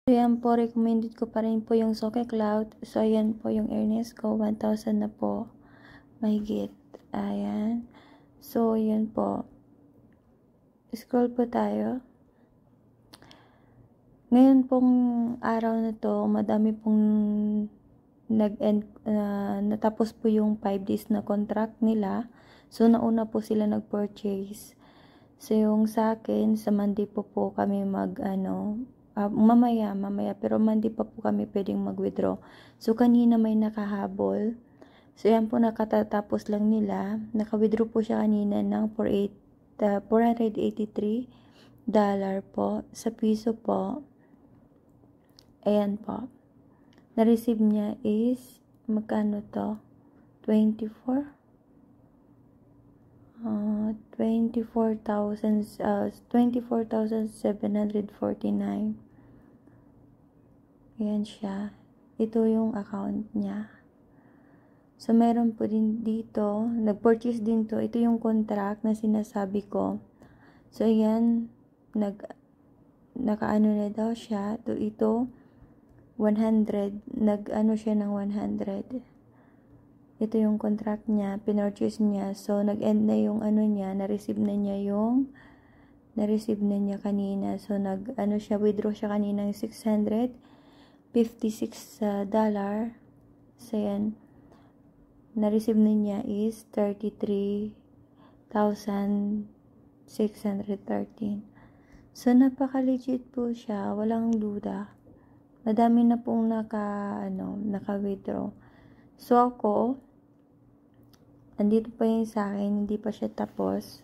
So, yan po, recommended ko pa rin po yung Soke Cloud. So, ayan po yung earnings ko, 1,000 na po, mahigit. Ayan. So, yan po. Scroll po tayo. Ngayon pong araw na to, madami pong natapos po yung 5 days na contract nila. So, nauna po sila nag-purchase. So, yung sa akin, sa Monday po kami mamaya, pero Monday pa po kami pwedeng mag-withdraw. So, kanina may nakahabol. So, yan po, nakatatapos lang nila. Naka-withdraw po siya kanina ng $483 po. Sa piso po, ayan po. Na-receive niya is, magkano to? 24,749. Ayan siya. Ito yung account niya. So, meron po din dito. Nag-purchase din to. Ito yung contract na sinasabi ko. So, ayan. Nakaano na daw siya. Ito 100. Nag-ano siya ng 100. Ito yung contract niya. Pinurchase niya. So, nag-end na yung ano niya. Na-receive na niya kanina. So, withdraw siya kanina ng $656. So, yan. Na-receive na niya is 33,613. So, napaka-legit po siya. Walang duda. Madami na pong naka-withdraw. So, ako, andito pa yun sa akin. Hindi pa siya tapos.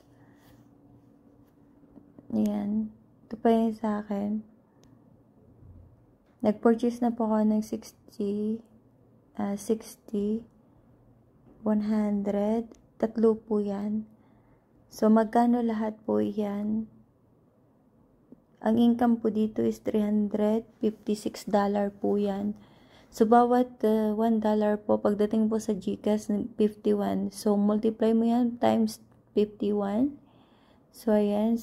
Ayan. Ito pa yun sa akin. Nag-purchase na po ako ng 60, 100, tatlo po yan. So, magkano lahat po yan? Ang income po dito is $356 po yan. So, bawat $1 po, pagdating po sa GCash, 51. So, multiply mo yan times 51. So, ayan.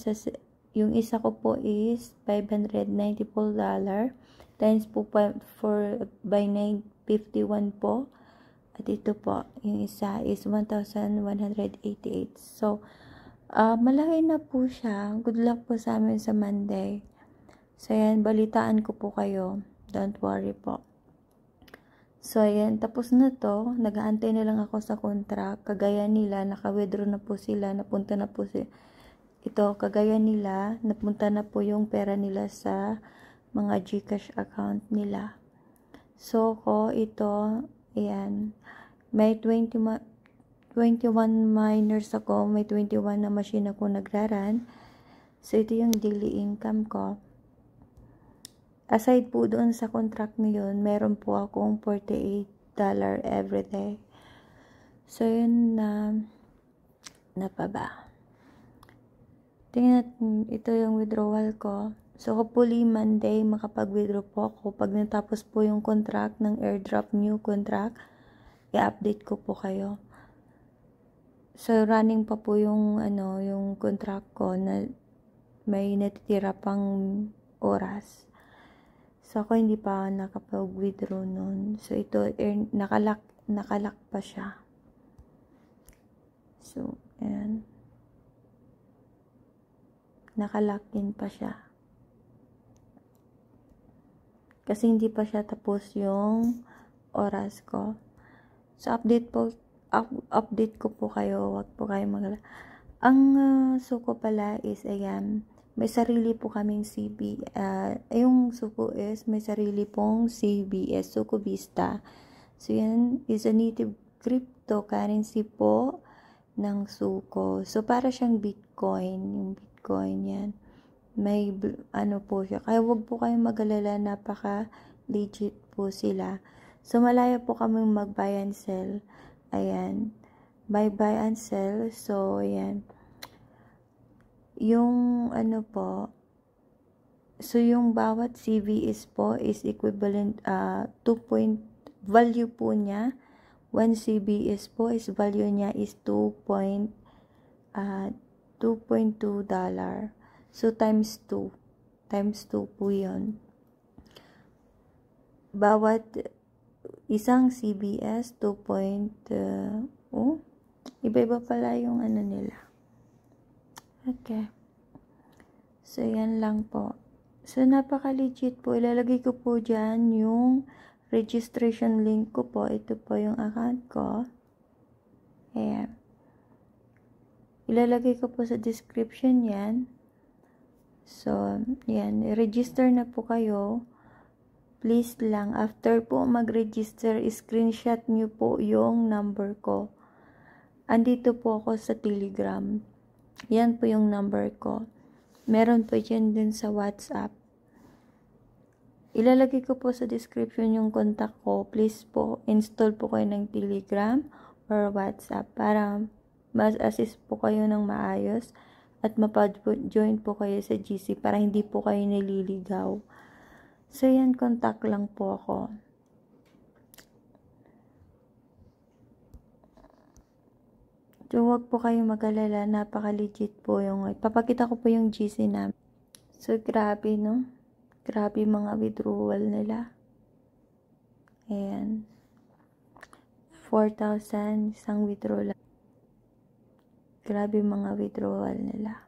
Yung isa ko po is $594. Times po by 51 po. At ito po, yung isa is 1,188. So, malaki na po siya. Good luck po sa amin sa Monday. So, ayan, balitaan ko po kayo. Don't worry po. So, ayan, tapos na to. Nag-aantay na lang ako sa contract. Kagaya nila, naka-withdraw na po sila. Napunta na po ito, kagaya nila, napunta na po yung pera nila sa mga GCash account nila. So, ito, ayan, may 21 miners ako, may 21 na machine ako nagraran. So, ito yung daily income ko. Aside po doon sa contract ngayon, meron po akong $48 everyday. So, yun na pa ba? Tingnan natin, ito yung withdrawal ko. So, hopefully, Monday, makapag-withdraw po ako. Pag natapos po yung contract ng airdrop new contract, i-update ko po kayo. So, running pa po yung contract ko na may natitira pang oras. So, ako hindi pa nakapag-withdraw nun. So, ito, nakalock pa siya. So, ayan. Nakalock din pa siya. Kasi hindi pa siya tapos yung oras ko. So, update ko po kayo. Huwag po kayo magalala. Ang suko pala is, ayan, may sarili po kaming yung suko is, may sarili pong CBS, Suko Vista. So, yan is a native cryptocurrency po ng suko. So, para siyang Bitcoin. Yung Bitcoin yan. May po siya. Kaya wag po kayong mag-alala, napaka-legit po sila. So, malaya po kaming mag-buy and sell. Ayan. Buy and sell. So, ayan. Yung so, yung bawat CVS po is equivalent, value po niya, 1 CBS po is value niya is $2.2. So, times 2 po yun. bawat isang CBS 2. Iba-iba pala yung ano nila. Okay. So, yan lang po. So, napaka-legit po. Ilalagay ko po dyan yung registration link ko po. Ito po yung account ko. Ayan. Ilalagay ko po sa description yan. So, yan. Register na po kayo. Please lang, after po mag-register, screenshot nyo po yung number ko. Andito po ako sa Telegram. Yan po yung number ko. Meron po dyan din sa WhatsApp. Ilalagay ko po sa description yung contact ko. Please po, install po kayo ng Telegram or WhatsApp para mas-assist po kayo ng maayos at mapag-join po kayo sa GC para hindi po kayo nililigaw. So, yan, contact lang po ako. So, huwag po kayong mag-alala. Napaka-legit po yung... Papakita ko po yung GC namin. So, grabe, no? Grabe mga withdrawal nila. Ayan. 4,000 isang withdrawal. Grabe mga withdrawal nila.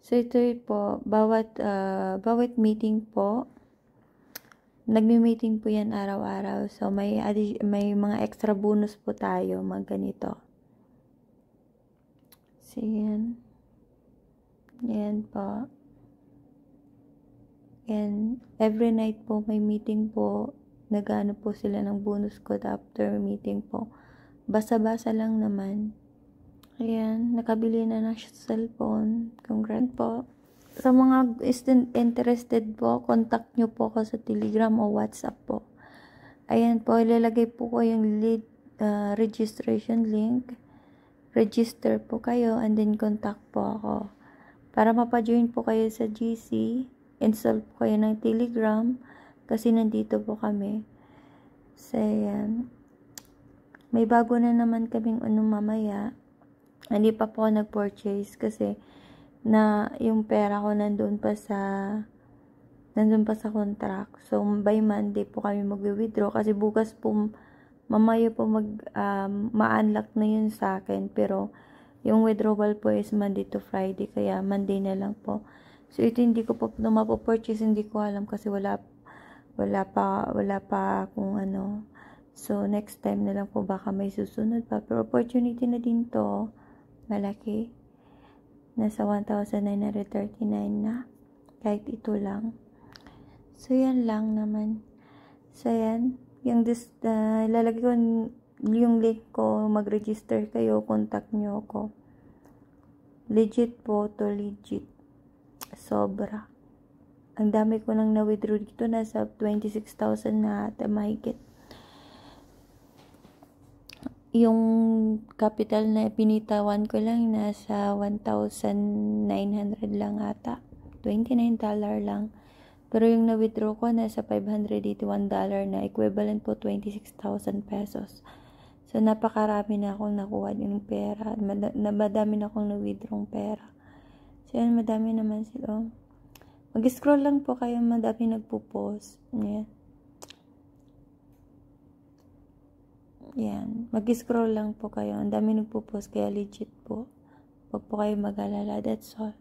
So, ito po. Bawat meeting po, nagmi-meeting po yan araw-araw. So, may mga extra bonus po tayo, mga ganito. So, yan. Yan po. And, every night po, may meeting po. Nagano po sila ng bonus code after meeting po. Basa-basa lang naman. Ayan. Nakabili na ng cellphone. Congrats po. Sa mga interested po, contact nyo po ako sa Telegram o WhatsApp po. Ayan po, ilalagay po ko yung registration link. Register po kayo and then contact po ako. Para mapajoin po kayo sa GC, install po kayo ng Telegram kasi nandito po kami. So, ayan. May bago na naman kaming mamaya. Hindi pa po ako nag-purchase kasi na yung pera ko nandun pa sa contract. So, by Monday po kami mag-withdraw kasi bukas po, mamaya po ma-unlock na yun sa akin. Pero, yung withdrawal po is Monday to Friday, kaya Monday na lang po. So, ito hindi ko po mapapurchase, hindi ko alam kasi wala pa kung ano. So, next time na lang po baka may susunod pa. Pero, opportunity na din to. Malaki. Nasa 1,939 na. Kahit ito lang. So, yan lang naman. So, yan. Yung lalagay ko yung link ko. Mag-register kayo. Contact nyo ako. Legit po to. Legit. Sobra. Ang dami ko nang na-withdraw dito. Nasa 26,000 na ata mahigit. Yung capital na pinitawan ko lang nasa 1,900 lang ata. $29 lang. Pero yung na-withdraw ko nasa $581 na equivalent po 26,000 pesos. So, napakarami na akong nakuha ng pera. Madami na akong na-withdraw pera. So, yan, madami naman sila. Mag-scroll lang po kayo, madami nagpo-post. Yan. Yan. Mag-scroll lang po kayo. Ang dami nagpo-post kaya legit po. Huwag po kayo mag-alala. That's all.